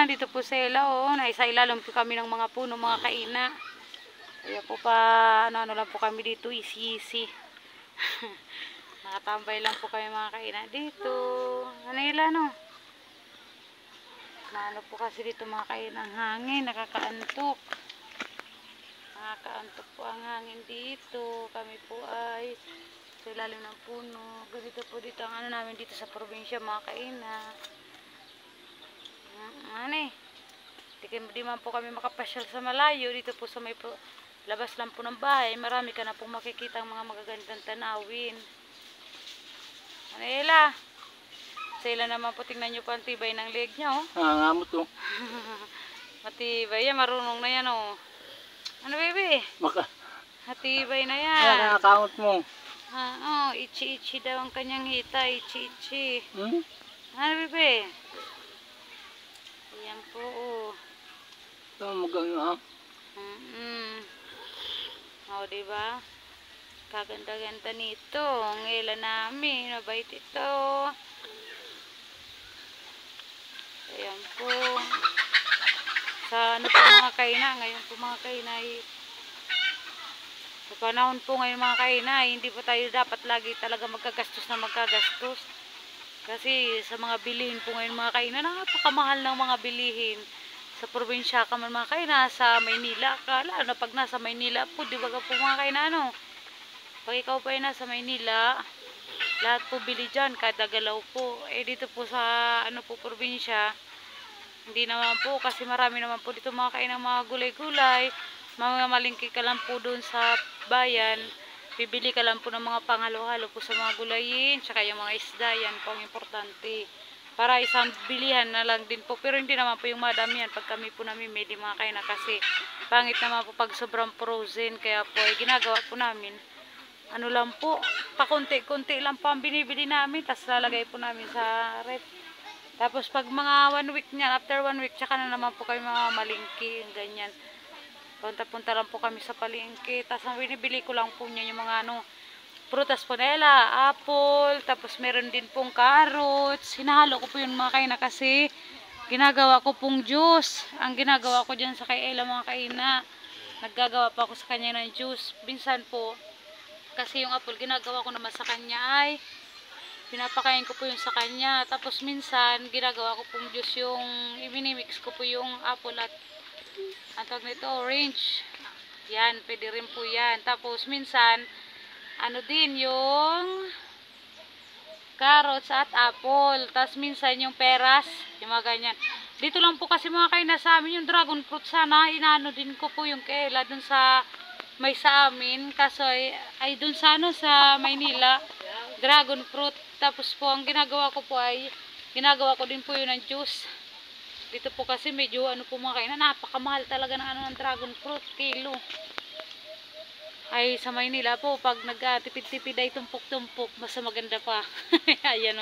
Dito po sa ilaw, naisa ilalim po kami ng mga puno, mga kaina. Kaya po pa, ano lang po kami dito, easy. Nakatambay lang po kami mga kaina dito. Manila, no? Maano po kasi dito mga kaina ang hangin, nakakaantok. Nakakaantok po ang hangin dito. Kami po ay sa ilalim ng puno. Dito po dito ang ano namin dito sa probinsya mga kaina. Ano eh. Di man po kami makapasyal sa malayo. Dito po sa may labas lang po ng bahay. Marami ka na pong makikita ang mga magagandang tanawin. Manila. Sa ila naman po tingnan nyo po ang tibay ng leg niya oh. Nangangamot oh. Matibay yan. Marunong na yan oh. Ano baby? Matibay na yan. Ay, nakakamot mo. Ichi-ichi daw ang kanyang hita. Ichi-ichi. Ano baby? Ayan po oh. Ito maganda ah. Diba? Kaganda-ganda nito. Ang ila namin. Mabait ito. Ayan po. Sa ano po mga kaina. Ngayon po mga kaina sa panahon po ngayon mga kaina hindi po tayo dapat lagi talaga magkagastos. Kasi sa mga bilihin po ngayon mga kaina, napakamahal ng mga bilihin. Sa probinsya ka man mga kaina, sa Maynila ka, lalo na pag nasa Maynila po, di ba po mga kaina, ano? Pag ikaw pa ay nasa Maynila, lahat po bili dyan, kada galaw po. Dito po sa, ano po, probinsya, hindi naman po, kasi marami naman po dito mga kaina, mga gulay-gulay, mga malingki ka lang po doon sa bayan, bibili ka lang po ng mga panghalo-halo po sa mga gulayin, tsaka yung mga isda, yan po ang importante. Para isang bilihan na lang din po. Pero hindi naman po yung madami yan pag kami po namimili mga kaina. Kasi pangit naman po pag sobrang frozen. Kaya po ay ginagawa po namin. Ano lang po, pakunti-kunti lang po ang binibili namin. Tapos lalagay po namin sa ref. Tapos pag mga 1 week niyan, after 1 week, tsaka na naman po kami mga malingki. Ganyan. Punta-punta lang po kami sa palengke. Tapos ang binibili ko lang po niya yung mga ano, prutas po nila, apple, tapos meron din pong carrots. Hinahalo ko po yun mga kaina kasi ginagawa ko pong juice. Ang ginagawa ko dyan sa kay Ella mga kaina, naggagawa pa ako sa kanya ng juice. Minsan po, kasi yung apple ginagawa ko naman sa kanya ay pinapakain ko po yun sa kanya. Tapos minsan, ginagawa ko pong juice yung iminimix ko po yung apple at ang tawag nito, orange. Yan, pwede rin po yan. Tapos minsan, ano din yung carrots at apple. Tapos minsan yung peras, yung mga ganyan. Dito lang po kasi mga kaina sa amin yung dragon fruit sana. Inaano din ko po yung Kayla dun sa may sa amin. Kaso ay dun sa ano sa Maynila. Dragon fruit. Tapos po ang ginagawa ko po ay ginagawa ko din po yun ng juice. Dito po kasi medyo ano po mga kaina, napakamahal talaga ng ano ng dragon fruit kilo. Ay sa Maynila po pag nagtipid-tipid ay tumpok-tumpok, mas maganda pa. Ayan mga